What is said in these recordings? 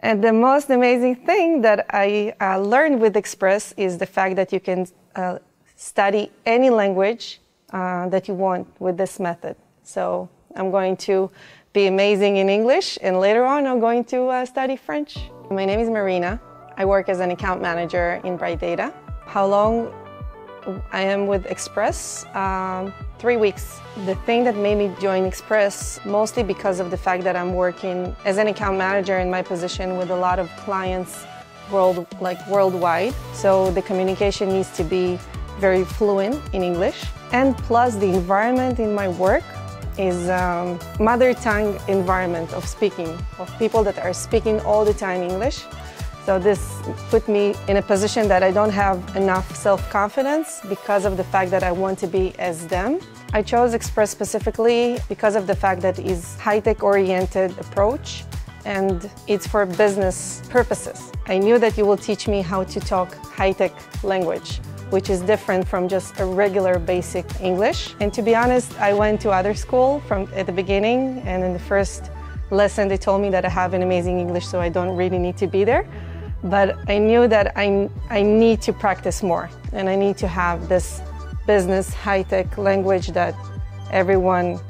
And the most amazing thing that I learned with Express is the fact that you can study any language that you want with this method. So I'm going to be amazing in English, and later on I'm going to study French. My name is Marina. I work as an account manager in Bright Data. How long I am with Express? 3 weeks. The thing that made me join Express, mostly because of the fact that I'm working as an account manager in my position with a lot of clients worldwide. So the communication needs to be very fluent in English. And plus the environment in my work is mother tongue environment of speaking, of people that are speaking all the time English. So this put me in a position that I don't have enough self-confidence because of the fact that I want to be as them. I chose Express specifically because of the fact that it's high-tech oriented approach and it's for business purposes. I knew that you will teach me how to talk high-tech language, which is different from just a regular basic English. And to be honest, I went to other school at the beginning, and in the first lesson they told me that I have an amazing English, so I don't really need to be there. But I knew that I need to practice more, and I need to have this business high-tech language that everyone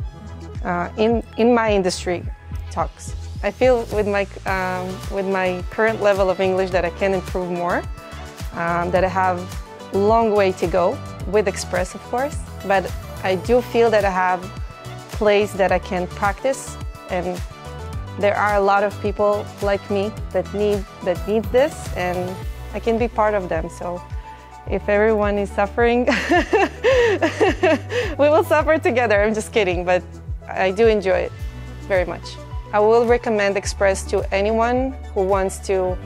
in my industry talks. I feel with my current level of English that I can improve more, that I have a long way to go with Express, of course, but I do feel that I have a place that I can practice, and there are a lot of people like me that need this, and I can be part of them. So if everyone is suffering, we will suffer together. I'm just kidding, but I do enjoy it very much. I will recommend Express to anyone who wants to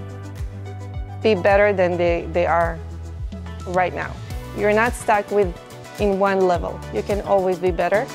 be better than they are right now. You're not stuck in one level. You can always be better.